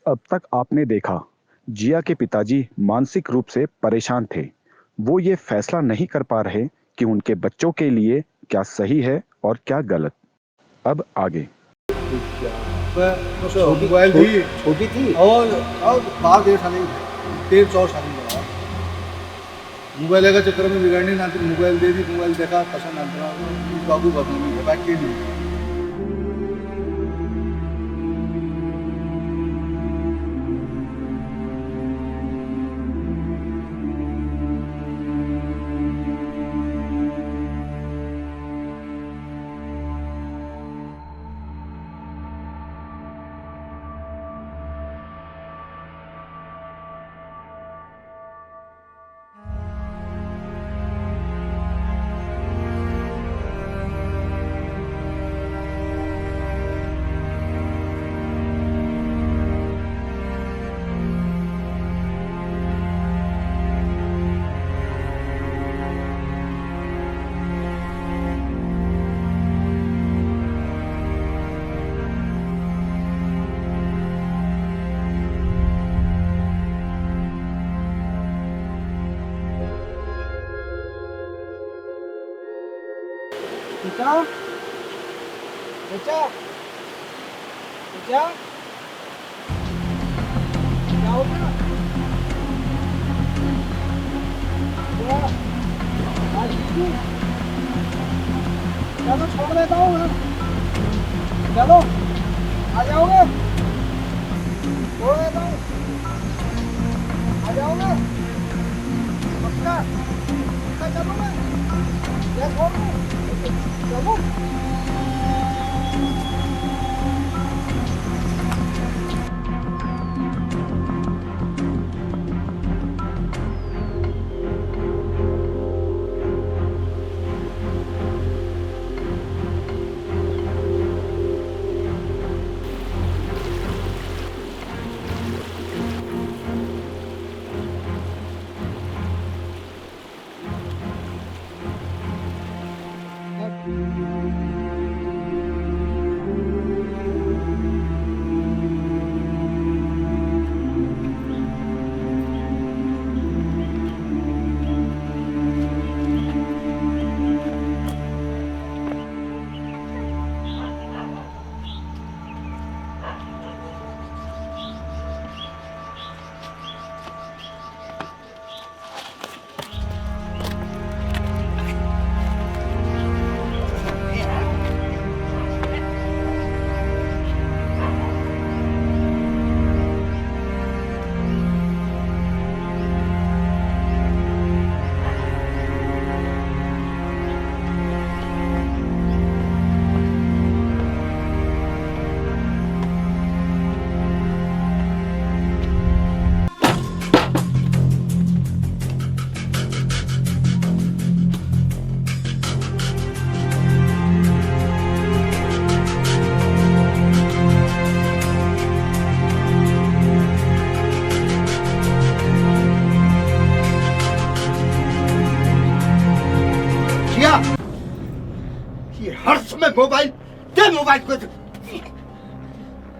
अब तक आपने देखा, जिया के पिताजी मानसिक रूप से परेशान थे। वो ये फैसला नहीं कर पा रहे कि उनके बच्चों के लिए क्या सही है और क्या गलत। अब आगे। मोबाइल थी छोटी थी और 12-13 साल की, 13-14 साल की। मोबाइल के चक्कर में बिगाड़नी ना थी। मोबाइल दे दी, मोबाइल देखा, पसंद आता बाबू बदनामी बात के नहीं। बेटा बेटा बेटा क्या हो गया? क्या? आज दीदी चलो छोड़ देता हूँ मैं। चलो आ जाओगे? छोड़ देता हूँ, आ जाओगे? पक्का पक्का चलो मैं या छोड़ दूँ? चलो ये हर समय मोबाइल दे, मोबाइल को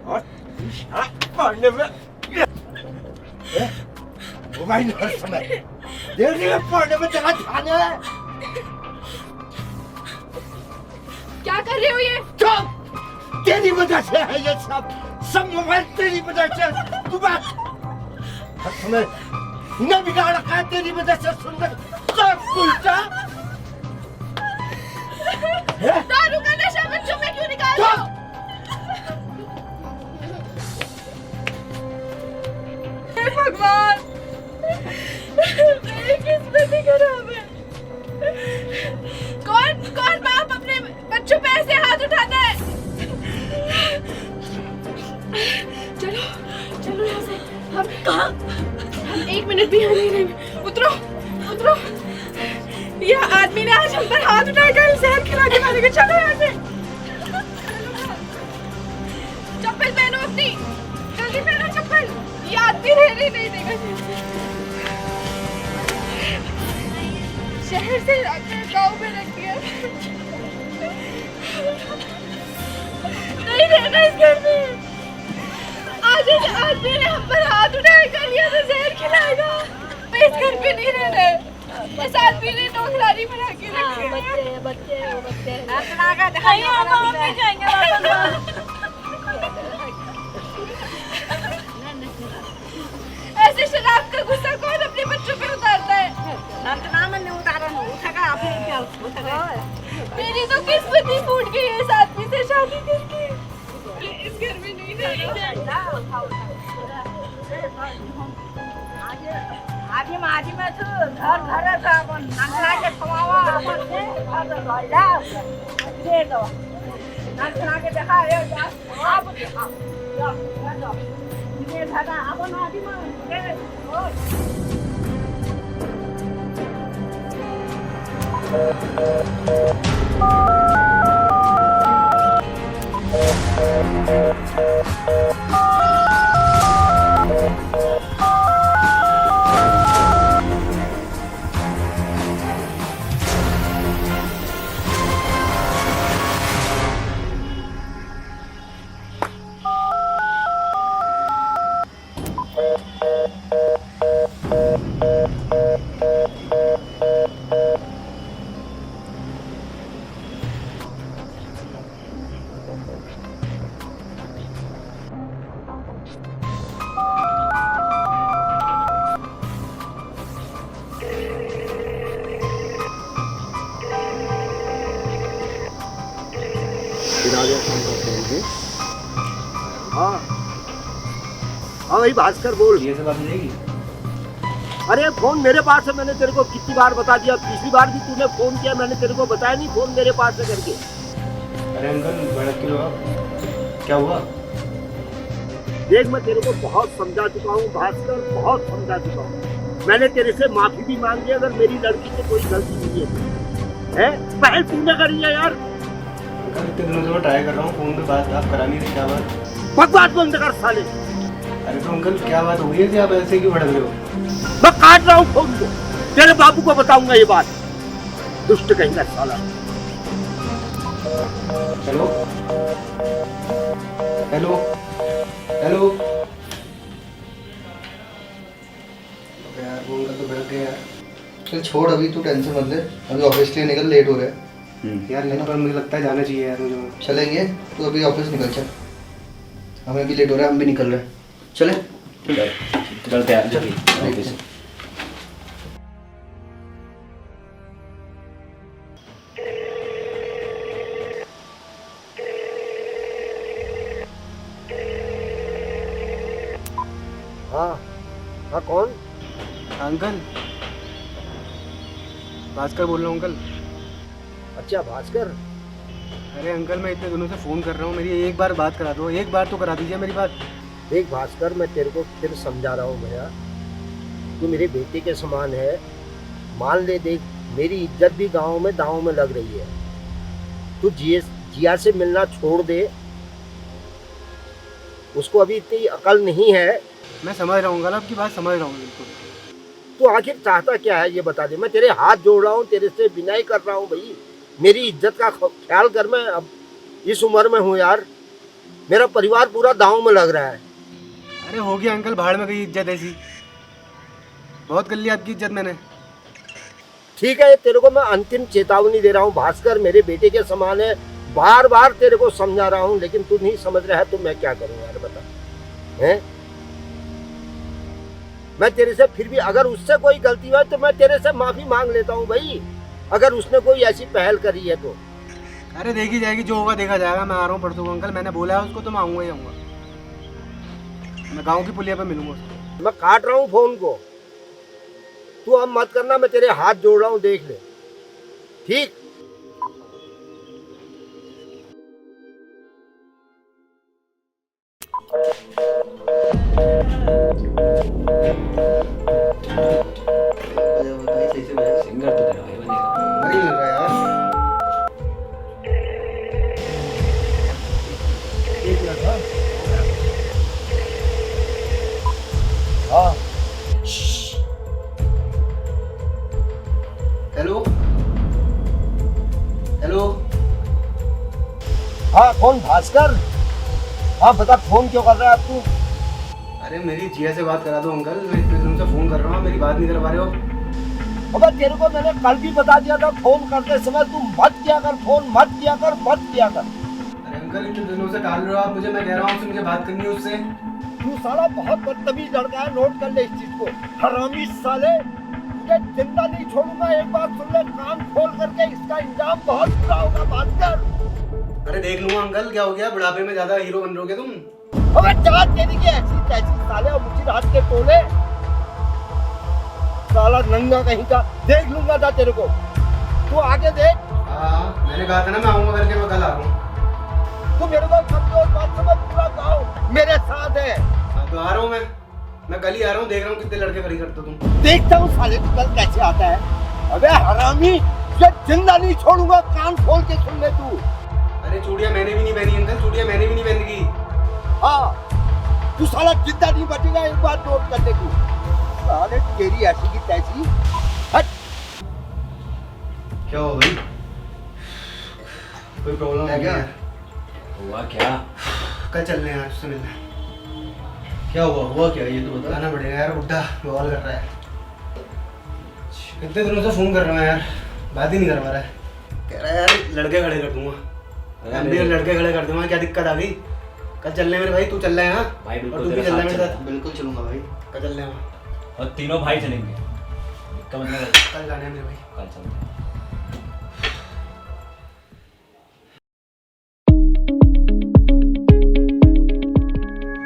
और पढ़ने में मोबाइल हर समय देखने में, पढ़ने में जगह ध्यान है। क्या कर रहे हो ये? चुप! तेरी वजह से है ये सब मोबाइल तेरी वजह से। तू बात हर समय न बिगाड़ रखा है तेरी वजह से। सुंदर सब उल्टा दारू का नशा बच्चों में क्यों निकाल रहे हो? हे भगवान, मेरी किस्मत ही खराब है। कौन बाप अपने बच्चों पे ऐसे हाथ उठाता है? चलो चलो यहाँ से। हम कहाँ? हम 1 मिनट भी यहाँ नहीं रहेंगे। उतरो उतरो। यह आदमी ने आज हम पर हाथ उठाकर जहर खिला के मारेगा। चलो यहाँ से। चप्पल पहनो अपनी, जल्दी पहनो चप्पल। ये आदमी रहने नहीं देगा। शहर से लाकर गाँव में रख दिया। नहीं रहना इस घर में। आज इस आदमी ने हम पर हाथ उठाया कर लिया तो जहर खिलाएगा। मैं इस घर पे नहीं रहना। इस आदमी ने नौकरानी बना के रखी है। बच्चे ऐसे शराब का गुस्सा कौन अपने बच्चों पे उतारता है? मेरी तो किस्मत ही फूट गई है इस आदमी से शादी करके। इस घर में नहीं रहना। आजी में घर घर नाचना के खवावा दे दो नाचना के देखा आप ये धागा अपन आजी में हाँ भाई भास्कर बोल। ये सब बात मिलेगी? अरे फोन मेरे पास है, मैंने तेरे को कितनी बार बता दिया। पिछली बार भी तूने फोन किया, मैंने तेरे को बताया नहीं फोन मेरे पास है करके। अरे अंकल भड़क क्यों आप? क्या हुआ? देख मैं तेरे को बहुत समझा चुका हूँ भास्कर, बहुत समझा चुका हूँ। मैंने तेरे से माफी भी मांगी अगर मेरी लड़की से कोई गलती नहीं है पहल तूने करी है यार। अंकल इतने दिनों से मैं ट्राई कर रहा हूँ, फोन पे बात आप करा नहीं रहे, क्या बात? बकवास बंद कर साले। अरे तो अंकल क्या बात हुई है कि आप ऐसे क्यों भड़क रहे हो? मैं काट रहा हूँ फोन को, तेरे बाबू को बताऊंगा ये बात। दुष्ट कहीं का साला। हेलो हेलो हेलो यार वो अंकल तो भड़क गए यार। चल छोड़, अभी तू टेंशन मत ले, अभी ऑफिस के लिए निकल, लेट हो रहा है। यार लेने पर मुझे लगता है जाना चाहिए यार मुझे। चलेंगे, तू अभी ऑफिस निकल चल, हमें भी लेट हो रहा है, हम भी निकल रहे हैं। चले चलते यार ऑफिस। हाँ हाँ कौन? अंकल भास्कर बोल रहा हूँ अंकल। अच्छा भास्कर। अरे अंकल मैं इतने दिनों से फ़ोन कर रहा हूँ, मेरी एक बार बात करा दो, एक बार तो करा दीजिए मेरी बात। देख भास्कर, मैं तेरे को फिर समझा रहा हूँ भैया, तू मेरे बेटे के समान है। मान ले, देख मेरी इज्जत भी गांव में दांव में लग रही है। तू जिया से मिलना छोड़ दे, उसको अभी इतनी अकल नहीं है। मैं समझ रहा हूँ अंकल, आपकी बात समझ रहा हूँ बिल्कुल। तू आखिर चाहता क्या है ये बता दे। मैं तेरे हाथ जोड़ रहा हूँ, तेरे से विनय कर रहा हूँ भाई, मेरी इज्जत का ख्याल कर। मैं अब इस उम्र में हूँ यार, मेरा परिवार पूरा दांव में लग रहा है। अरे हो गया अंकल, भाड़ में गई इज्जत ऐसी, बहुत कर ली आपकी इज्जत मैंने। ठीक है, तेरे को मैं अंतिम चेतावनी दे रहा हूँ भास्कर, मेरे बेटे के समान है। बार बार तेरे को समझा रहा हूँ, लेकिन तू नहीं समझ रहा है, तो मैं क्या करूँ यार बता। हैं मैं तेरे से फिर भी, अगर उससे कोई गलती हुई तो मैं तेरे से माफी मांग लेता हूँ भाई, अगर उसने कोई ऐसी पहल करी है तो। अरे देखी जाएगी, जो होगा देखा जाएगा। मैं आ रहा हूँ परसों को अंकल, मैंने बोला है उसको तो मैं आऊँगा ही आऊँगा। मैं गाँव की पुलिया पे मिलूंगा उसको। मैं काट रहा हूँ फोन को, तू अब मत करना, मैं तेरे हाथ जोड़ रहा हूँ, देख ले ठीक। सिंगर तो तेरा भाई बनेगा। नहीं लग रहा यार। हाँ हेलो हेलो, हाँ कौन? भास्कर। हाँ बता, फोन क्यों कर रहा है आप तू? अरे मेरी जिया से बात करा दो अंकल, मैं इतने दिनों से फोन कर रहा हूँ, मेरी बात नहीं करवा रहे हो। अबे तेरे को मैंने कल भी बता दिया था फोन करते समय तू मत किया कर फोन, मत किया कर, मत किया कर। अरे अंकल इतने दिनों से टाल रहे हो आप मुझे, मैं कह रहा हूँ आपसे मुझे बात करनी है उससे। तू साला बहुत बदतमीज लड़का है, नोट कर ले इस चीज को। हरामी साले, तुझे जिंदा नहीं छोड़ूंगा। एक बात सुन ले कान खोल करके, इसका इंजाम बहुत बुरा होगा, बात कर। अरे देख लूंगा अंकल, क्या हो गया, बुढ़ापे में ज्यादा हीरो बन रहोगे तुम। अबे जात तेरी की ऐसी तैसी साले, और मुझे रात के टोले साला नंगा कहीं का, देख लूंगा था तेरे को। तू आगे देख। हाँ मैंने कहा था ना मैं आऊंगा करके, मैं कल आ रहा हूँ। तू मेरे को समझो, बात समझ, पूरा गाँव मेरे साथ है। हाँ तो आ रहा हूँ मैं कल ही आ रहा हूँ, देख रहा हूँ कितने लड़के खड़ी करते हो तुम। देखता हूँ साले तू कल कैसे आता है। अबे हरामी, तुझे जिंदा नहीं छोड़ूंगा, कान खोल के सुन ले तू। अरे चूड़ियाँ मैंने भी नहीं पहनी अंकल, चूड़ियाँ मैंने भी नहीं पहनी की। हाँ तू साला जिंदा नहीं बचेगा, एक बात नोट कर ले तू। साले तेरी ऐसी की तैसी। हट। क्या हुआ भाई, कोई प्रॉब्लम है क्या? हुआ क्या? कल चल रहे हैं यार उससे मिलने। क्या हुआ क्या ये तो बता। बताना पड़ेगा यार, बुड्ढा बवाल कर रहा है। इतने दिनों से फोन कर रहा हूँ यार, बात ही नहीं करवा रहा है। कह रहा है यार लड़के खड़े कर दूंगा। हम भी लड़के खड़े कर दूंगा, क्या दिक्कत आ गई? कल चल रहे हैं मेरे भाई, तू चल रहा है? हाँ भाई बिल्कुल, और तू भी चल रहा है मेरे साथ? बिल्कुल चलूंगा भाई। कल चल रहे हैं और तीनों भाई चलेंगे। इसका मतलब कल जाने हैं मेरे भाई। कल चलते हैं।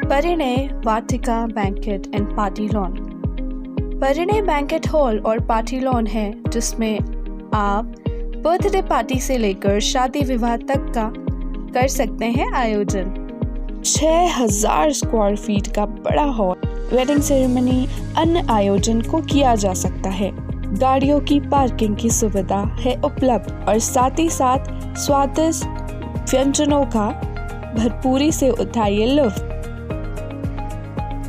परिणय वाटिका banquet and party lawn. Parinay banquet hall और पार्टी लॉन है जिसमें आप बर्थडे पार्टी से लेकर शादी विवाह तक का कर सकते हैं आयोजन। 6000 स्क्वायर फीट का बड़ा हॉल, वेडिंग सेरेमनी, अन्य आयोजन को किया जा सकता है। गाड़ियों की पार्किंग की सुविधा है उपलब्ध और साथ ही साथ स्वादिष्ट व्यंजनों का भरपूरी से उठाइए लुत्फ।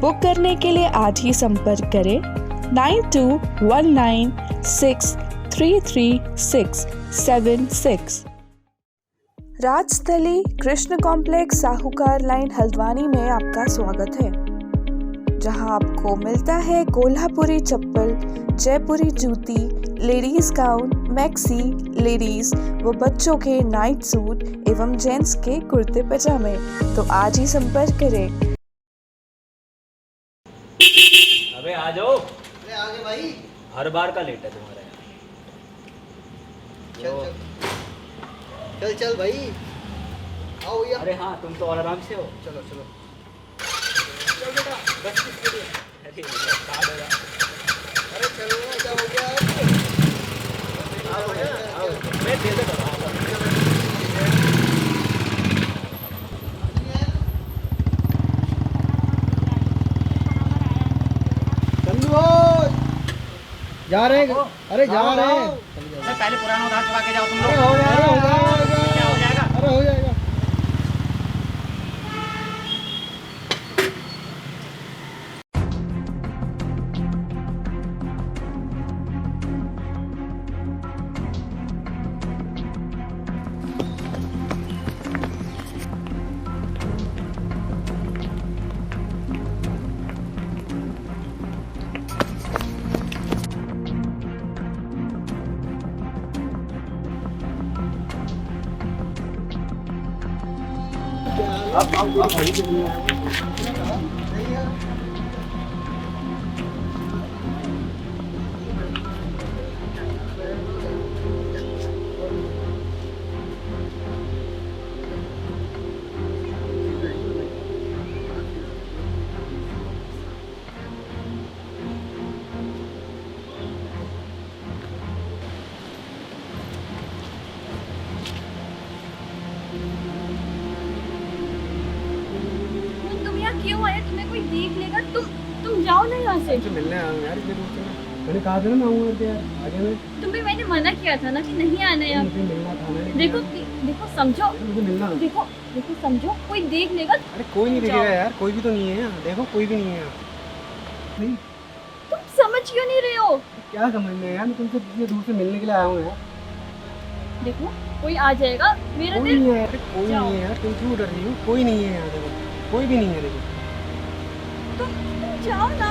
बुक करने के लिए आज ही संपर्क करें 9219633676। राजस्थली कृष्ण कॉम्प्लेक्स साहूकार लाइन हल्द्वानी में आपका स्वागत है, जहां आपको मिलता है कोल्हापुरी चप्पल, जयपुरी जूती, लेडीज गाउन, मैक्सी, लेडीज व बच्चों के नाइट सूट एवं जेंट्स के कुर्ते पजामे। तो आज ही संपर्क करें। अबे आ जाओ, अरे आगे भाई। हर बार का लेट है तुम्हारा। चल चल भाई, आओ यार। अरे हाँ तुम तो और आराम से हो। चलो चलो। चल बेटा, बस किसके लिए? अरे स्टार्ट हो रहा। अरे चलो ना, क्या हो गया? आओ, मैं दे देता हूँ। जा रहे हैं, अरे जा रहे हैं। पहले पुराना उधार चुका के जाओ तुम अरे लोग। हो जाएगा, क्या हो जाएगा? अरे हो जाएगा। तुम यहाँ क्यों आए? तुम्हें कोई देख लेगा। तुम जाओ ना यहाँ से। तुमसे मिलने आया हूँ यार, इतने दूर से। मैंने कहा था ना मैं आऊँगा करके यार, आगे में। तुम्हें मैंने मना किया था ना कि नहीं आना यहाँ। मुझे मिलना था ना। देखो देखो समझो, मुझे मिलना था। देखो देखो समझो, कोई देख लेगा। अरे कोई नहीं दिखेगा यार, कोई भी तो नहीं है यहाँ। देखो कोई भी नहीं है यहाँ। नहीं, तुम समझ क्यों नहीं रहे हो? क्या समझना है यार, मैं तुमसे इतने दूर से मिलने के लिए आया हूँ यार। देखो कोई आ जाएगा, मेरा कोई दिल। नहीं है, अरे कोई नहीं है यार, तुम क्यों डर रही हो? कोई नहीं है यहाँ, देखो कोई भी नहीं है। देखो तुम जाओ ना।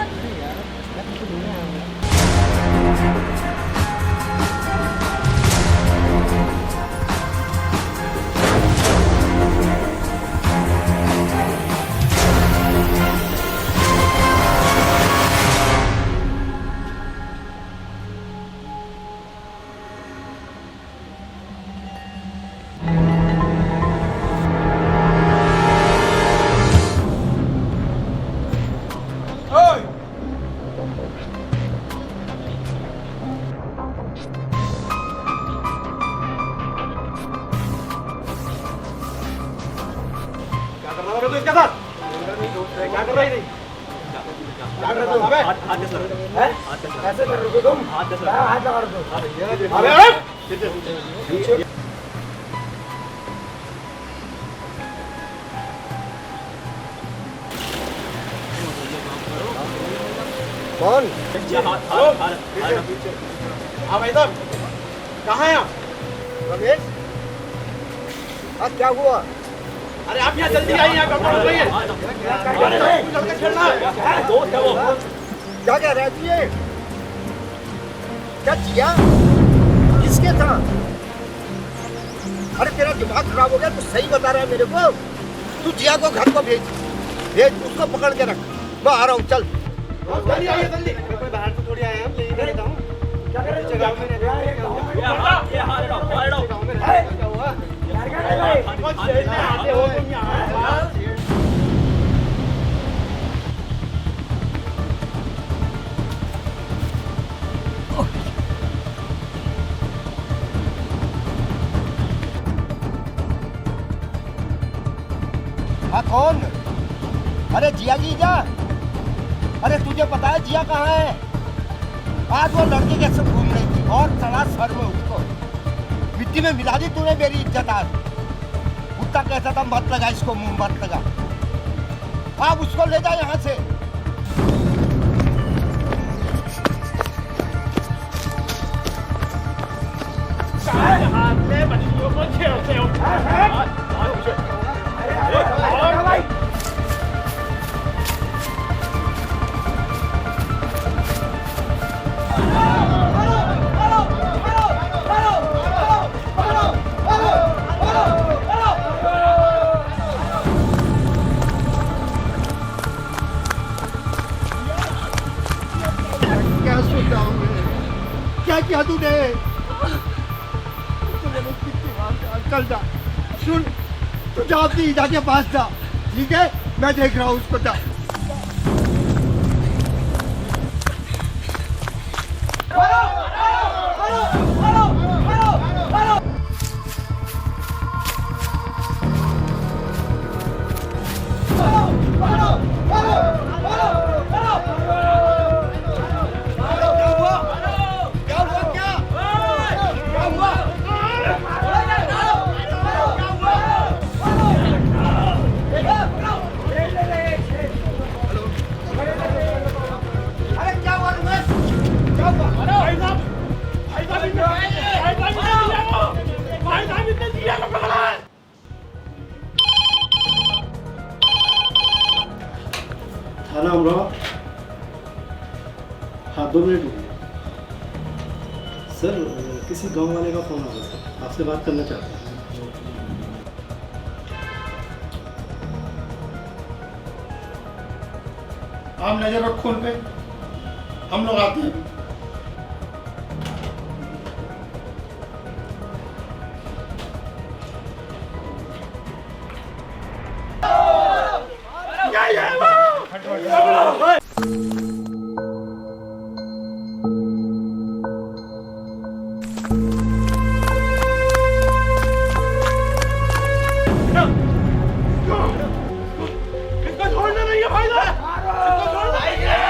क्या कर रहा है तू इसके साथ? क्या कर रही थी? क्या कर रहे हो? अबे हाथ कैसे लगा? हैं? हाथ कैसे लगा? ऐसे कर रहे हो तुम? हाथ कैसे क्या लगा? हाथ लगा रहे हो? अबे अबे कौन? हाथ हाथ हाथ हाँ भाई साहब कहाँ हैं आप? रमेश, हाँ क्या हुआ? अरे आप यहाँ जल्दी आइए, यहाँ गड़बड़ हो गई है। कुछ हल्का छेड़ना है। दोस्त है वो। क्या कह रहा है तू ये? क्या जिया? किसके था? अरे तेरा दिमाग खराब हो गया, तू सही बता रहा है मेरे को। तू जिया को घर को भेज उसको पकड़ के रख। मैं आ रहा हूँ, चल। जल्दी आइए जल्दी। कोई बाहर से थोड़ी आए हैं हम, यहीं रहता हूँ। क्या कर रहे हो? गाँव में रहते हैं, क्या हुआ? ये हाथ हटाओ। गाँव में रहते हैं, क्या हुआ? कौन छेड़ने आते हो तुम यहाँ? हाँ कौन? अरे जिया जी जा। अरे तुझे पता है जिया कहाँ है? आज वो लड़की के साथ घूम रही थी और चला सर में उसको। मिट्टी में मिला दी तूने मेरी इज्जत आज। कुत्ता कहता था मत लगा इसको, मुंह मत लगा। आप उसको ले जा यहाँ से। हाथ में बच्चियों को छेड़ते हो। क्या सोचा हूँ मैं? क्या किया तूने? चल जा, सुन, तू जा अपनी ईजा के पास जा, ठीक है? मैं देख रहा हूँ उसको, जा। थाना अमरोहा। हाँ 2 मिनट रुकिए। सर किसी गांव वाले का फोन आ गया है, आपसे बात करना चाहते हैं। आप नजर रखो उन पे, हम लोग आते हैं। इसको छोड़ना नहीं है भाई साहब, इसको छोड़ना नहीं है।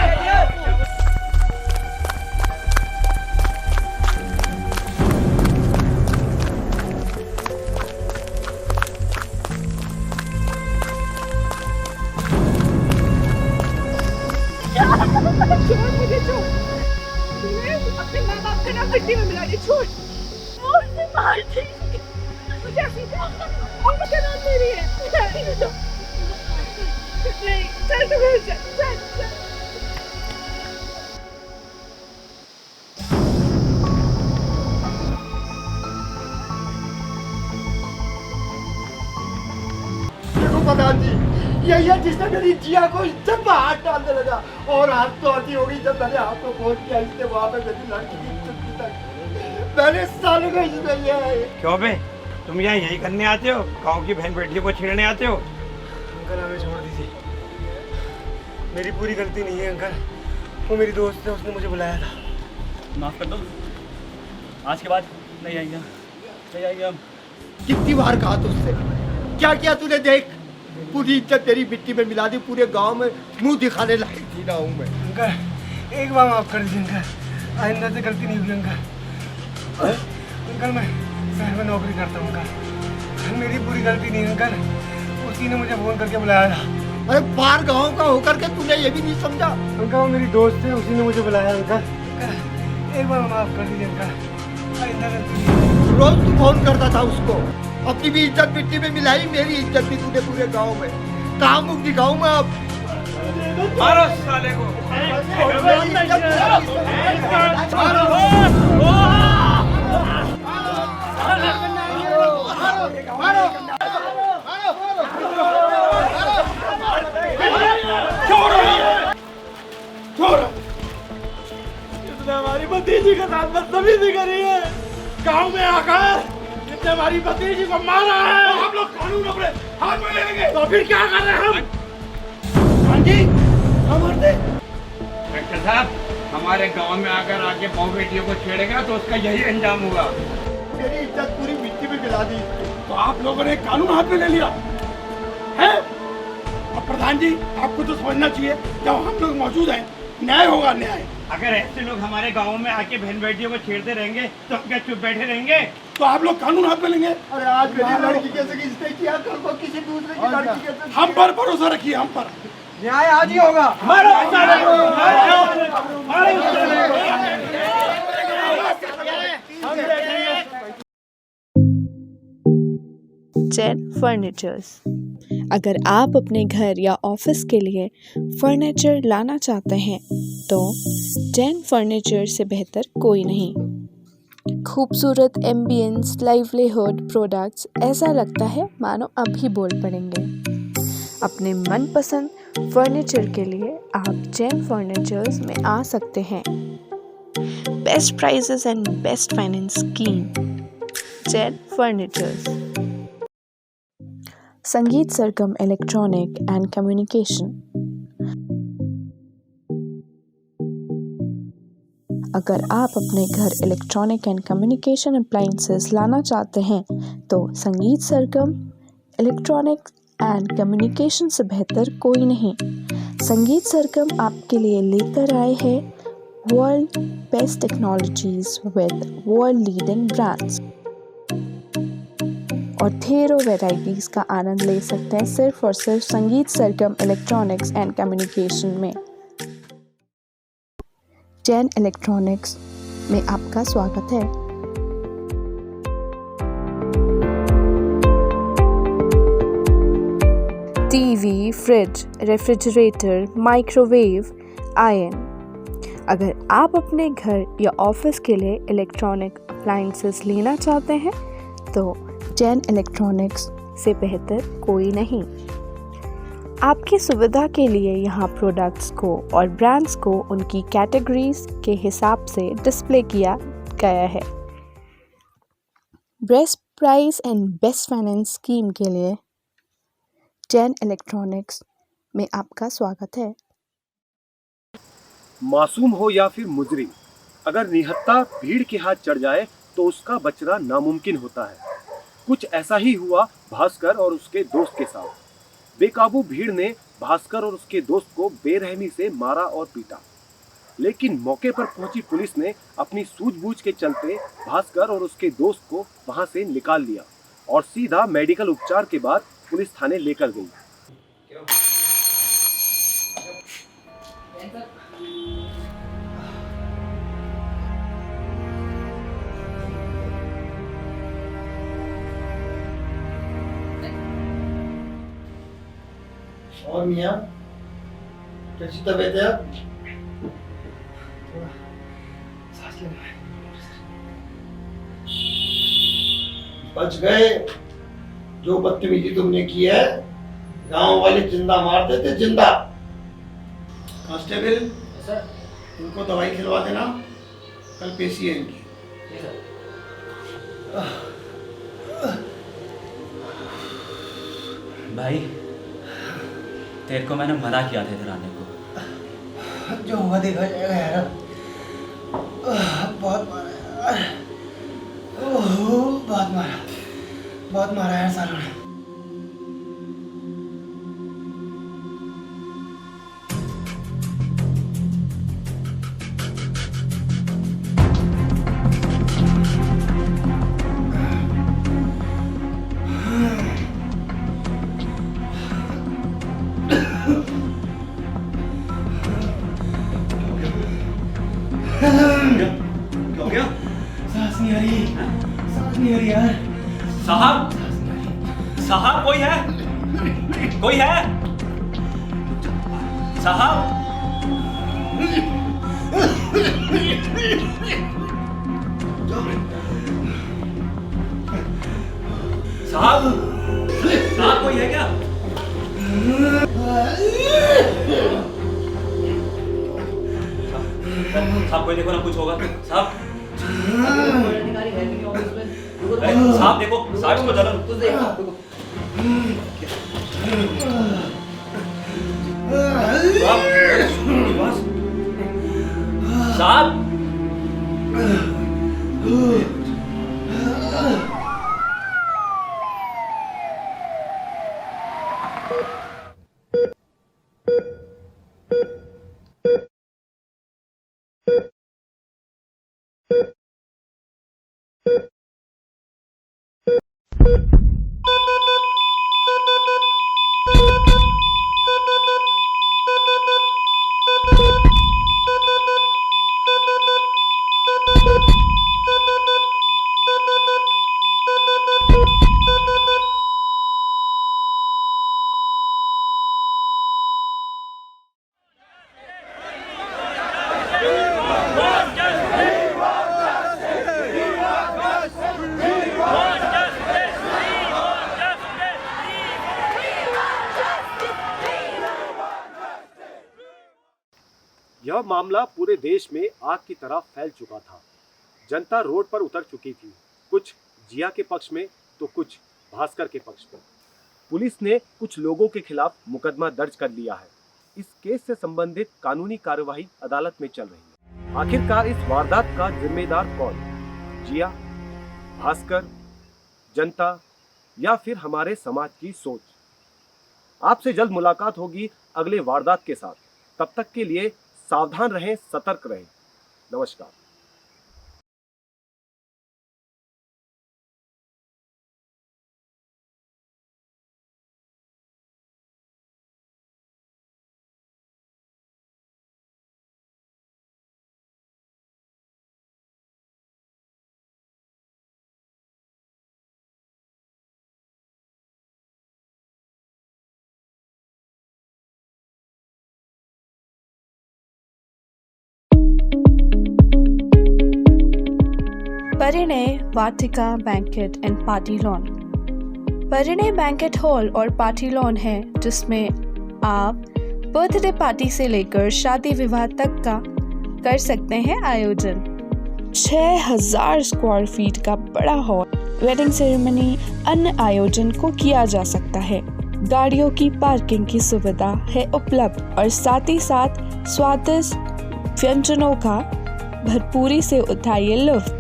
छोड़ मुझे, छोड़। तूने अपने माँ बाप का नाम मिट्टी में मिला दिया, छोड़। मुझे मार दी, मुझे सीधा और मुझे नाम दे रही है। नहीं, चल तू घर चल, चल, चल। देखो प्रधान जी, यही है जिसने मेरी जिया को इज्जत में हाथ डालने लगा, और हाथ तो आती होगी जब मैंने आपको फोन किया इसने वहाँ पे मेरी लड़की की इज्जत की तक मैंने सालों का इसमें लिया है। क्यों बे, तुम यहाँ यही करने आते हो? गांव की बहन बेटियों को छेड़ने आते हो? अंकल हमें छोड़ दीजिए, मेरी पूरी गलती नहीं है अंकल, वो मेरी दोस्त है, उसने मुझे बुलाया था। माफ कर दो, आज के बाद नहीं आएंगे, नहीं आएंगे हम। कितनी बार कहा तुझसे, क्या किया तूने? देख, पूरी इज्जत तेरी मिट्टी में मिला दी, पूरे गांव में मुंह दिखाने लायक थी ना हूँ मैं। अंकल एक बार माफ कर दीजिए अंकल, आइंदा से गलती नहीं हुई अंकल। अंकल मैं शहर में नौकरी करता हूँ अंकल, मेरी पूरी गलती नहीं है अंकल, उसी ने मुझे फोन करके बुलाया था। अरे बाहर गांव का होकर के तूने ये भी नहीं समझा? अंकल वो मेरी दोस्त है, उसी ने मुझे बुलाया अंकल, एक बार माफ कर दीजिए अंकल, आइंदा गलती नहीं है। रोज तू फोन करता था उसको, अपनी भी इज्जत मिट्टी में मिलाई, मेरी इज्जत भी तूने पूरे गांव में। कहाँ मुख दिखाऊं मैं अब? मारो साले को। मेरी इज्जत इसने हमारी भतीजी के साथ बदतमीजी करी है, गांव में आकर इसने हमारी भतीजी को मारा है। तो हम लोग कानून अपने हाथ में ले लेंगे, तो फिर क्या कर रहे हैं हम? हाँ जी, हमारे दे। डॉक्टर साहब, हमारे गांव में आकर आके बहू बेटियों को छेड़ेगा तो उसका यही अंजाम होगा। मेरी इज्जत पूरी मिट्टी में मिला दी। तो आप लोगों ने कानून हाथ में ले लिया है। और प्रधान जी, आपको तो समझना चाहिए, जब हम लोग मौजूद हैं, न्याय होगा, न्याय। अगर ऐसे लोग हमारे गांव में आके बहन बेटियों को छेड़ते रहेंगे तो हम क्या चुप बैठे रहेंगे? तो आप लोग कानून हाथ में लेंगे। अरे आज मेरी लड़की के साथ इसने किया, कल को किसी दूसरे की लड़की के साथ। हम पर भरोसा रखिए, हम पर। न्याय आज ही होगा। जैन फर्नीचर्स। अगर आप अपने घर या ऑफिस के लिए फर्नीचर लाना चाहते हैं तो जैन फर्नीचर से बेहतर कोई नहीं। खूबसूरत एम्बियंस, लाइवलीहुड प्रोडक्ट्स, ऐसा लगता है मानो अभी बोल पड़ेंगे। अपने मनपसंद फर्नीचर के लिए आप जैन फर्नीचर्स में आ सकते हैं। Best prices and best finance scheme. Jain furnitures. संगीत सरगम इलेक्ट्रॉनिक एंड कम्युनिकेशन। अगर आप अपने घर इलेक्ट्रॉनिक एंड कम्युनिकेशन अप्लायंसेस लाना चाहते हैं तो संगीत सरगम इलेक्ट्रॉनिक एंड कम्युनिकेशन से बेहतर कोई नहीं। संगीत सरगम आपके लिए लेकर आए हैं world best technologies with world leading brands और ढेरों वैरायटीज़ का आनंद ले सकते हैं सिर्फ और सिर्फ संगीत सरगम इलेक्ट्रॉनिक्स एंड कम्युनिकेशन में। जैन इलेक्ट्रॉनिक्स में आपका स्वागत है। TV, fridge, refrigerator, microwave, iron. अगर आप अपने घर या ऑफिस के लिए इलेक्ट्रॉनिक अप्लायंसेस लेना चाहते हैं तो जैन इलेक्ट्रॉनिक्स से बेहतर कोई नहीं। आपकी सुविधा के लिए यहाँ प्रोडक्ट्स को और ब्रांड्स को उनकी कैटेगरीज के हिसाब से डिस्प्ले किया गया है। Best price and best finance scheme के लिए जैन इलेक्ट्रॉनिक्स में आपका स्वागत है। मासूम हो या फिर मुजरिम, अगर निहत्था भीड़ के हाथ चढ़ जाए तो उसका बचना नामुमकिन होता है। कुछ ऐसा ही हुआ भास्कर और उसके दोस्त के साथ। बेकाबू भीड़ ने भास्कर और उसके दोस्त को बेरहमी से मारा और पीटा, लेकिन मौके पर पहुंची पुलिस ने अपनी सूझबूझ के चलते भास्कर और उसके दोस्त को वहां से निकाल लिया और सीधा मेडिकल उपचार के बाद पुलिस थाने लेकर गई। और मियाँ कैसी तबीयत है अब? सांस लेना है। बच गए। जो बदतमीजी तुमने की है, गांव वाले जिंदा मार देते, जिंदा। Constable sir. इनको दवाई खिलवा देना, कल पेशी है इनकी। भाई तेरे को मैंने मना किया था इधर आने को। जो हुआ देखा जाएगा यार। बहुत मारा यार। बहुत मारा यार सालों ने। क्या हो गया? सांस नहीं आ रही यार। साहब कोई है? कोई है? साहब कोई है क्या? साहब कोई देखो ना, कुछ होगा साहब। साहब देखो, साहब इसको जलन। साहब यह मामला पूरे देश में आग की तरह फैल चुका था। जनता रोड पर उतर चुकी थी, कुछ जिया के पक्ष में तो कुछ भास्कर के पक्ष में। पुलिस ने कुछ लोगों के खिलाफ मुकदमा दर्ज कर लिया है। इस केस से संबंधित कानूनी कार्यवाही अदालत में चल रही है। आखिरकार इस वारदात का जिम्मेदार कौन? जिया, भास्कर, जनता या फिर हमारे समाज की सोच? आपसे जल्द मुलाकात होगी अगले वारदात के साथ। तब तक के लिए सावधान रहें, सतर्क रहें। नमस्कार। परिणय वाटिका banquet and party lawn. Parinay banquet hall और पार्टी लॉन है जिसमें आप बर्थडे पार्टी से लेकर शादी विवाह तक का कर सकते हैं आयोजन। 6000 स्क्वायर फीट का बड़ा हॉल, वेडिंग सेरेमनी, अन्य आयोजन को किया जा सकता है। गाड़ियों की पार्किंग की सुविधा है उपलब्ध और साथ ही साथ स्वादिष्ट व्यंजनों का भरपूरी से उठाइए लुत्फ।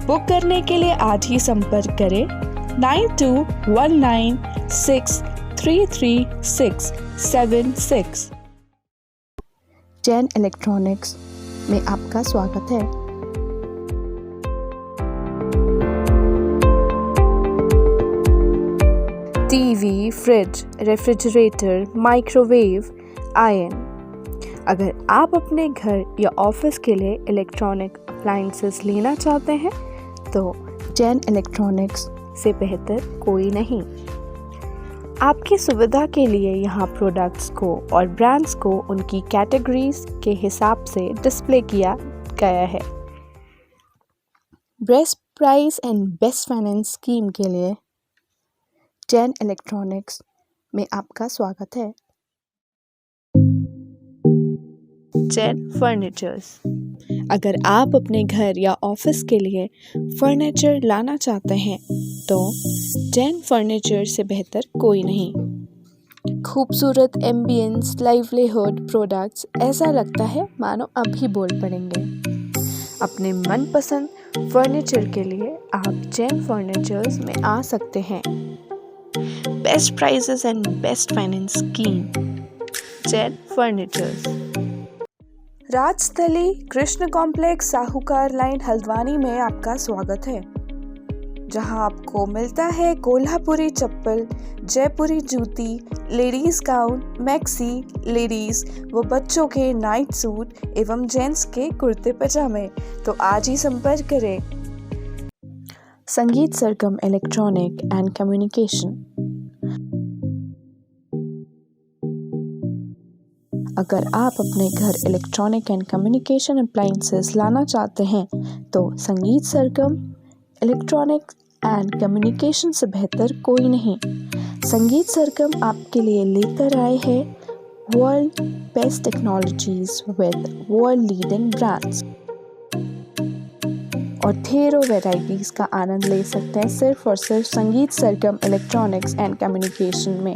बुक करने के लिए आज ही संपर्क करें 9219633676। जैन इलेक्ट्रॉनिक्स में आपका स्वागत है। TV, fridge, refrigerator, microwave, iron. अगर आप अपने घर या ऑफिस के लिए इलेक्ट्रॉनिक अप्लायंसेस लेना चाहते हैं तो जैन इलेक्ट्रॉनिक्स से बेहतर कोई नहीं। आपकी सुविधा के लिए यहाँ प्रोडक्ट्स को और ब्रांड्स को उनकी कैटेगरीज के हिसाब से डिस्प्ले किया गया है। Best price and best finance scheme के लिए जैन इलेक्ट्रॉनिक्स में आपका स्वागत है। जैन फर्नीचर्स। अगर आप अपने घर या ऑफिस के लिए फर्नीचर लाना चाहते हैं तो जैन फर्नीचर से बेहतर कोई नहीं। खूबसूरत एम्बियंस, लाइवलीहुड प्रोडक्ट्स, ऐसा लगता है मानो अभी बोल पड़ेंगे। अपने मनपसंद फर्नीचर के लिए आप जैन फर्नीचर्स में आ सकते हैं। Best prices and best finance scheme, Jain furnitures. Rajasthali Krishna complex, साहूकार लाइन, हल्द्वानी में आपका स्वागत है, जहां आपको मिलता है कोल्हापुरी चप्पल, जयपुरी जूती, लेडीज गाउन, मैक्सी, लेडीज व बच्चों के नाइट सूट एवं जेंट्स के कुर्ते पजामे। तो आज ही संपर्क करें। संगीत सरगम इलेक्ट्रॉनिक एंड कम्युनिकेशन। अगर आप अपने घर इलेक्ट्रॉनिक एंड कम्युनिकेशन अप्लायंसेस लाना चाहते हैं तो संगीत सरगम इलेक्ट्रॉनिक एंड कम्युनिकेशन से बेहतर कोई नहीं। संगीत सरगम आपके लिए लेकर आए हैं world best technologies with world leading brands और ढेरों वैरायटीज का आनंद ले सकते हैं सिर्फ और सिर्फ संगीत सरगम इलेक्ट्रॉनिक्स एंड कम्युनिकेशन में।